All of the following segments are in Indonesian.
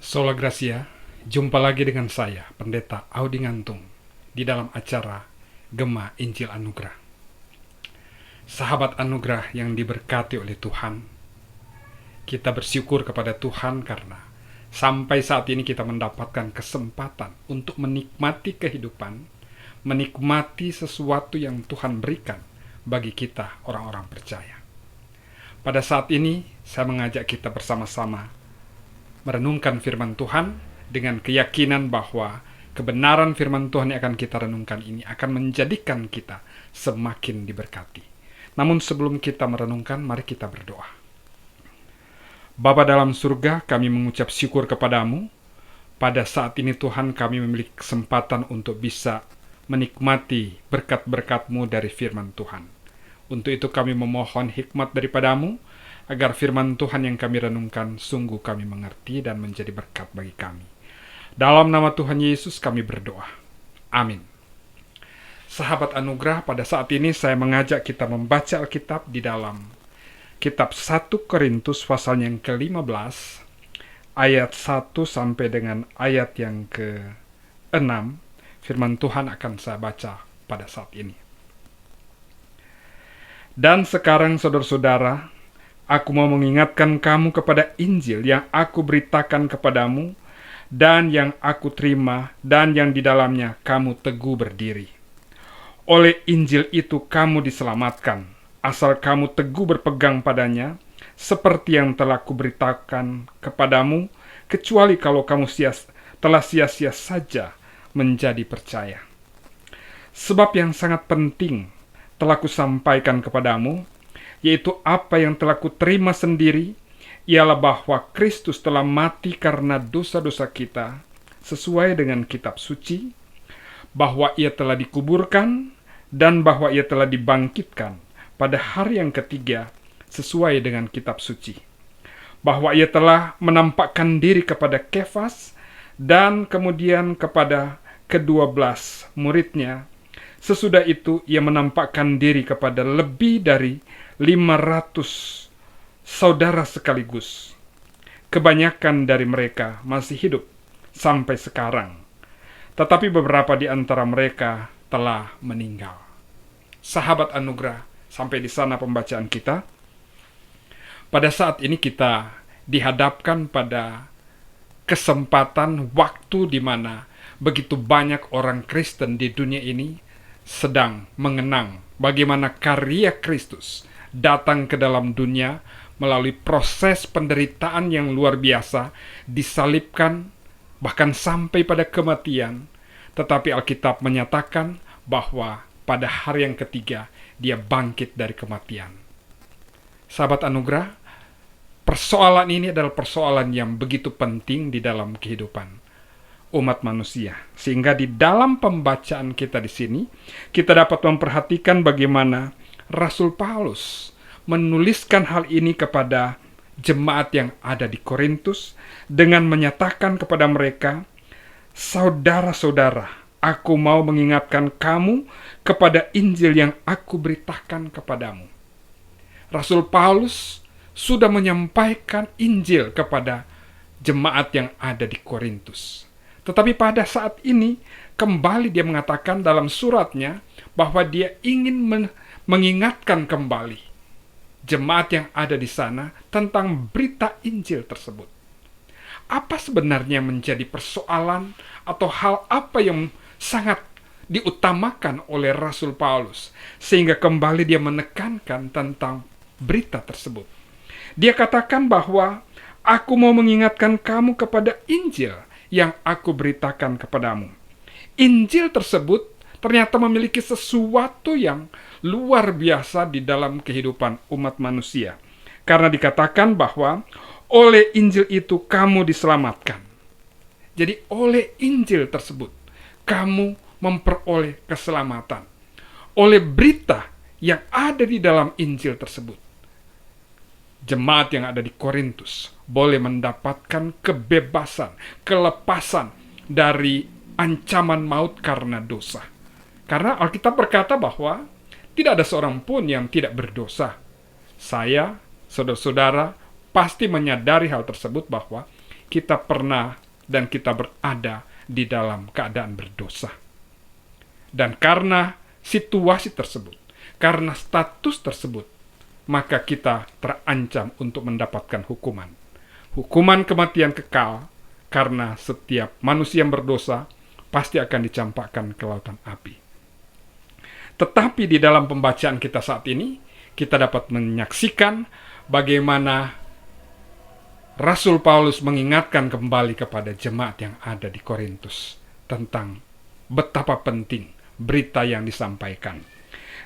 Sola Gracia, jumpa lagi dengan saya, Pendeta Audi Ngantung, di dalam acara Gema Injil Anugerah. Sahabat anugerah yang diberkati oleh Tuhan, kita bersyukur kepada Tuhan karena sampai saat ini kita mendapatkan kesempatan untuk menikmati kehidupan, menikmati sesuatu yang Tuhan berikan bagi kita orang-orang percaya. Pada saat ini, saya mengajak kita bersama-sama merenungkan firman Tuhan dengan keyakinan bahwa kebenaran firman Tuhan yang akan kita renungkan ini akan menjadikan kita semakin diberkati. Namun sebelum kita merenungkan, mari kita berdoa. Bapa dalam surga, kami mengucap syukur kepadamu. Pada saat ini Tuhan, kami memiliki kesempatan untuk bisa menikmati berkat-berkat-Mu dari firman Tuhan. Untuk itu kami memohon hikmat daripadamu, agar firman Tuhan yang kami renungkan sungguh kami mengerti dan menjadi berkat bagi kami. Dalam nama Tuhan Yesus kami berdoa. Amin. Sahabat anugerah, pada saat ini saya mengajak kita membaca Alkitab di dalam kitab 1 Korintus pasal yang ke-15, ayat 1 sampai dengan ayat yang ke-6. Firman Tuhan akan saya baca pada saat ini. Dan sekarang saudara-saudara, aku mau mengingatkan kamu kepada Injil yang aku beritakan kepadamu, dan yang aku terima, dan yang di dalamnya kamu teguh berdiri. Oleh Injil itu kamu diselamatkan, asal kamu teguh berpegang padanya, seperti yang telah kuberitakan kepadamu, kecuali kalau kamu telah sia-sia saja menjadi percaya. Sebab yang sangat penting telah kusampaikan kepadamu, yaitu apa yang telah kuterima sendiri, ialah bahwa Kristus telah mati karena dosa-dosa kita, sesuai dengan kitab suci, bahwa ia telah dikuburkan, dan bahwa ia telah dibangkitkan pada hari yang ketiga, sesuai dengan kitab suci. Bahwa ia telah menampakkan diri kepada Kefas, dan kemudian kepada ke-12 muridnya. Sesudah itu ia menampakkan diri kepada lebih dari 500 saudara sekaligus. Kebanyakan dari mereka masih hidup sampai sekarang, tetapi beberapa di antara mereka telah meninggal. Sahabat anugerah, sampai di sana pembacaan kita. Pada saat ini kita dihadapkan pada kesempatan waktu di mana begitu banyak orang Kristen di dunia ini sedang mengenang bagaimana karya Kristus datang ke dalam dunia melalui proses penderitaan yang luar biasa, disalibkan, bahkan sampai pada kematian. Tetapi Alkitab menyatakan bahwa pada hari yang ketiga, dia bangkit dari kematian. Sahabat anugerah, persoalan ini adalah persoalan yang begitu penting di dalam kehidupan umat manusia. Sehingga di dalam pembacaan kita di sini, kita dapat memperhatikan bagaimana Rasul Paulus menuliskan hal ini kepada jemaat yang ada di Korintus dengan menyatakan kepada mereka, saudara-saudara, aku mau mengingatkan kamu kepada Injil yang aku beritakan kepadamu. Rasul Paulus sudah menyampaikan Injil kepada jemaat yang ada di Korintus. Tetapi pada saat ini, kembali dia mengatakan dalam suratnya bahwa dia ingin mengingatkan kembali jemaat yang ada di sana tentang berita Injil tersebut. Apa sebenarnya menjadi persoalan atau hal apa yang sangat diutamakan oleh Rasul Paulus sehingga kembali dia menekankan tentang berita tersebut? Dia katakan bahwa aku mau mengingatkan kamu kepada Injil yang aku beritakan kepadamu. Injil tersebut ternyata memiliki sesuatu yang luar biasa di dalam kehidupan umat manusia. Karena dikatakan bahwa oleh Injil itu kamu diselamatkan. Jadi oleh Injil tersebut kamu memperoleh keselamatan. Oleh berita yang ada di dalam Injil tersebut, jemaat yang ada di Korintus boleh mendapatkan kebebasan, kelepasan dari ancaman maut karena dosa. Karena Alkitab berkata bahwa tidak ada seorang pun yang tidak berdosa. Saya, saudara-saudara, pasti menyadari hal tersebut bahwa kita pernah dan kita berada di dalam keadaan berdosa. Dan karena situasi tersebut, karena status tersebut, maka kita terancam untuk mendapatkan hukuman. Hukuman kematian kekal, karena setiap manusia yang berdosa pasti akan dicampakkan ke lautan api. Tetapi di dalam pembacaan kita saat ini, kita dapat menyaksikan bagaimana Rasul Paulus mengingatkan kembali kepada jemaat yang ada di Korintus tentang betapa penting berita yang disampaikan.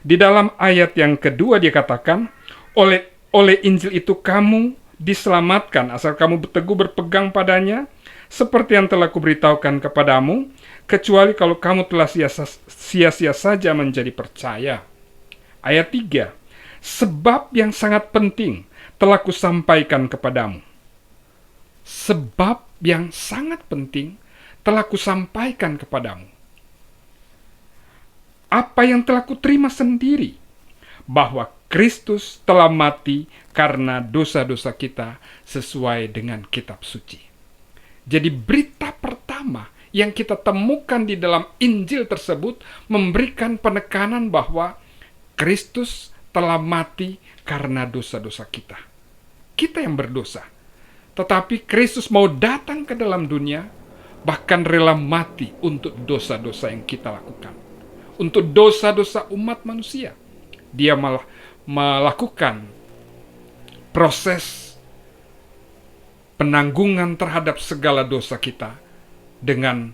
Di dalam ayat yang kedua dia katakan, oleh Injil itu kamu diselamatkan asal kamu teguh berpegang padanya, seperti yang telah kuberitahukan kepadamu, kecuali kalau kamu telah sia-sia saja menjadi percaya. Ayat 3, sebab yang sangat penting telah kusampaikan kepadamu. Sebab yang sangat penting telah kusampaikan kepadamu. Apa yang telah kuterima sendiri, bahwa Kristus telah mati karena dosa-dosa kita sesuai dengan kitab suci. Jadi berita pertama yang kita temukan di dalam Injil tersebut memberikan penekanan bahwa Kristus telah mati karena dosa-dosa kita. Kita yang berdosa. Tetapi Kristus mau datang ke dalam dunia, bahkan rela mati untuk dosa-dosa yang kita lakukan. Untuk dosa-dosa umat manusia. Dia malah melakukan proses penanggungan terhadap segala dosa kita dengan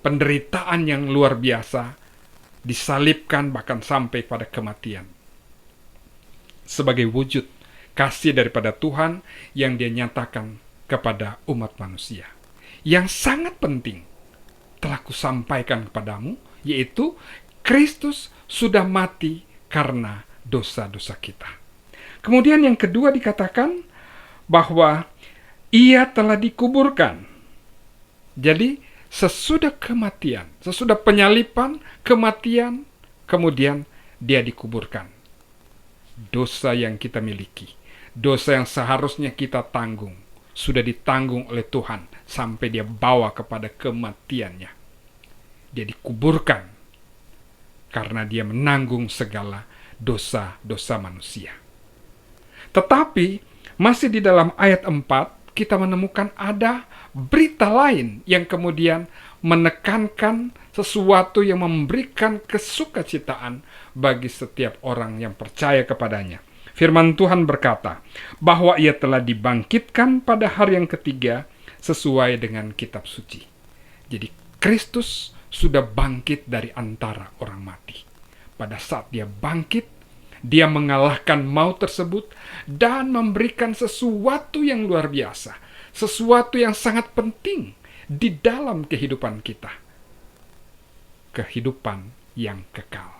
penderitaan yang luar biasa, disalibkan bahkan sampai pada kematian. Sebagai wujud kasih daripada Tuhan yang dia nyatakan kepada umat manusia. Yang sangat penting telah kusampaikan kepadamu, yaitu Kristus sudah mati karena dosa-dosa kita. Kemudian yang kedua dikatakan bahwa ia telah dikuburkan. Jadi sesudah kematian, sesudah penyalipan, kematian, kemudian dia dikuburkan. Dosa yang kita miliki, dosa yang seharusnya kita tanggung, sudah ditanggung oleh Tuhan sampai dia bawa kepada kematiannya. Dia dikuburkan karena dia menanggung segala dosa-dosa manusia. Tetapi masih di dalam ayat 4 kita menemukan ada berita lain yang kemudian menekankan sesuatu yang memberikan kesukacitaan bagi setiap orang yang percaya kepadanya. Firman Tuhan berkata bahwa ia telah dibangkitkan pada hari yang ketiga sesuai dengan kitab suci. Jadi Kristus sudah bangkit dari antara orang mati. Pada saat dia bangkit, dia mengalahkan maut tersebut dan memberikan sesuatu yang luar biasa, sesuatu yang sangat penting di dalam kehidupan kita. Kehidupan yang kekal.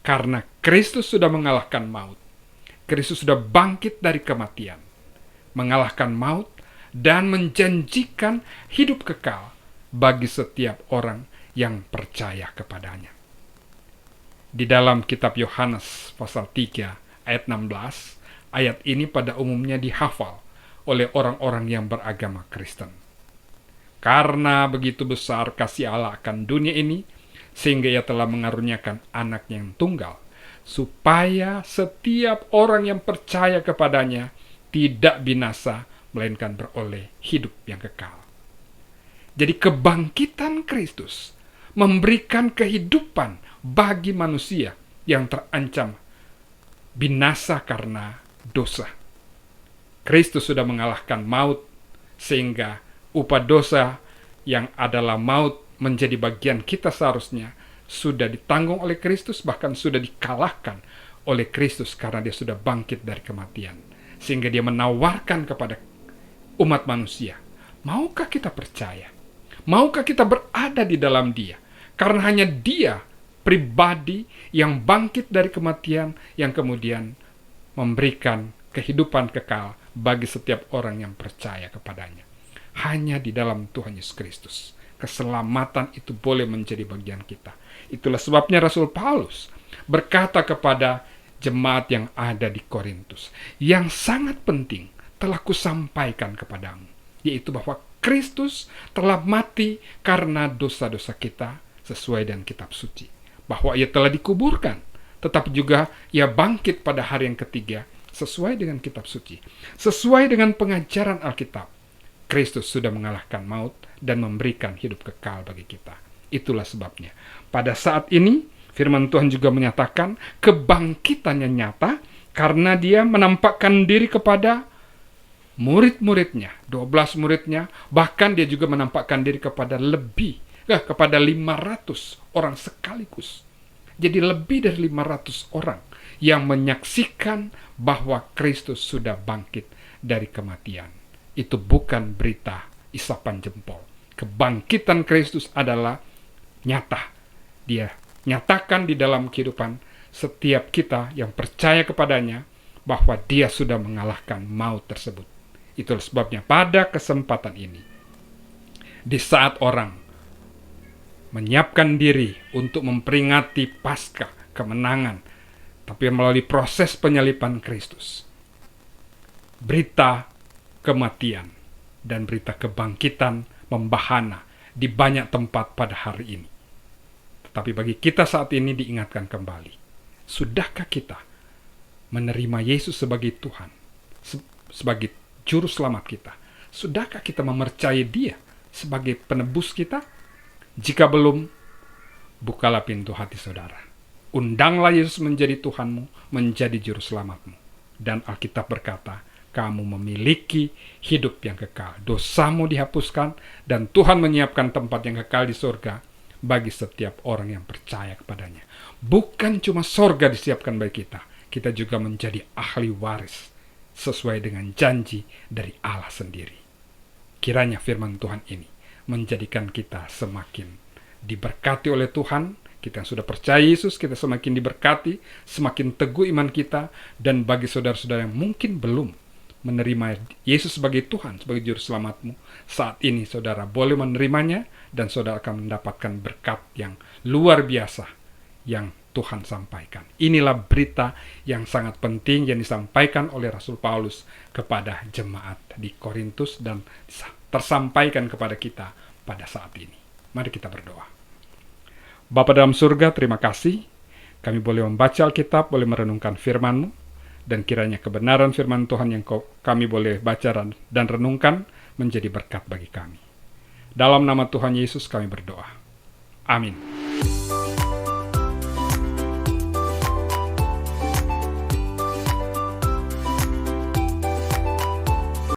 Karena Kristus sudah mengalahkan maut. Kristus sudah bangkit dari kematian, mengalahkan maut dan menjanjikan hidup kekal bagi setiap orang yang percaya kepadanya. Di dalam kitab Yohanes pasal 3 ayat 16, ayat ini pada umumnya dihafal oleh orang-orang yang beragama Kristen. Karena begitu besar kasih Allah akan dunia ini, sehingga ia telah mengaruniakan anaknya yang tunggal, supaya setiap orang yang percaya kepadanya tidak binasa, melainkan beroleh hidup yang kekal. Jadi kebangkitan Kristus memberikan kehidupan bagi manusia yang terancam binasa karena dosa. Kristus sudah mengalahkan maut, sehingga upah dosa yang adalah maut menjadi bagian kita seharusnya sudah ditanggung oleh Kristus, bahkan sudah dikalahkan oleh Kristus karena dia sudah bangkit dari kematian. Sehingga dia menawarkan kepada umat manusia, maukah kita percaya? Maukah kita berada di dalam dia? Karena hanya dia pribadi yang bangkit dari kematian, yang kemudian memberikan kehidupan kekal bagi setiap orang yang percaya kepadanya. Hanya di dalam Tuhan Yesus Kristus keselamatan itu boleh menjadi bagian kita. Itulah sebabnya Rasul Paulus berkata kepada jemaat yang ada di Korintus, yang sangat penting telah kusampaikan kepadamu, yaitu bahwa Kristus telah mati karena dosa-dosa kita sesuai dengan kitab suci. Bahwa ia telah dikuburkan, tetapi juga ia bangkit pada hari yang ketiga sesuai dengan kitab suci. Sesuai dengan pengajaran Alkitab, Kristus sudah mengalahkan maut dan memberikan hidup kekal bagi kita. Itulah sebabnya pada saat ini firman Tuhan juga menyatakan kebangkitannya nyata karena dia menampakkan diri kepada murid-muridnya, 12 muridnya, bahkan dia juga menampakkan diri kepada kepada 500 orang sekaligus. Jadi lebih dari 500 orang yang menyaksikan bahwa Kristus sudah bangkit dari kematian. Itu bukan berita isapan jempol. Kebangkitan Kristus adalah nyata. Dia nyatakan di dalam kehidupan setiap kita yang percaya kepadanya bahwa dia sudah mengalahkan maut tersebut. Itulah sebabnya pada kesempatan ini, di saat orang menyiapkan diri untuk memperingati Paskah, kemenangan, tapi melalui proses penyaliban Kristus, berita kematian dan berita kebangkitan membahana di banyak tempat pada hari ini. Tetapi bagi kita saat ini diingatkan kembali, sudahkah kita menerima Yesus sebagai Tuhan, sebagai Juru Selamat kita? Sudahkah kita mempercayai Dia sebagai penebus kita? Jika belum, bukalah pintu hati saudara. Undanglah Yesus menjadi Tuhanmu, menjadi Juru Selamatmu. Dan Alkitab berkata, kamu memiliki hidup yang kekal. Dosamu dihapuskan, dan Tuhan menyiapkan tempat yang kekal di surga bagi setiap orang yang percaya kepadanya. Bukan cuma surga disiapkan bagi kita, kita juga menjadi ahli waris sesuai dengan janji dari Allah sendiri. Kiranya firman Tuhan ini menjadikan kita semakin diberkati oleh Tuhan. Kita yang sudah percaya Yesus, kita semakin diberkati, semakin teguh iman kita. Dan bagi saudara-saudara yang mungkin belum menerima Yesus sebagai Tuhan, sebagai Juru Selamatmu, saat ini saudara boleh menerimanya, dan saudara akan mendapatkan berkat yang luar biasa yang Tuhan sampaikan. Inilah berita yang sangat penting yang disampaikan oleh Rasul Paulus kepada jemaat di Korintus dan tersampaikan kepada kita pada saat ini. Mari kita berdoa. Bapa dalam surga, terima kasih kami boleh membaca Alkitab, boleh merenungkan firman-Mu, dan kiranya kebenaran firman Tuhan yang kami boleh baca dan renungkan menjadi berkat bagi kami. Dalam nama Tuhan Yesus kami berdoa. Amin.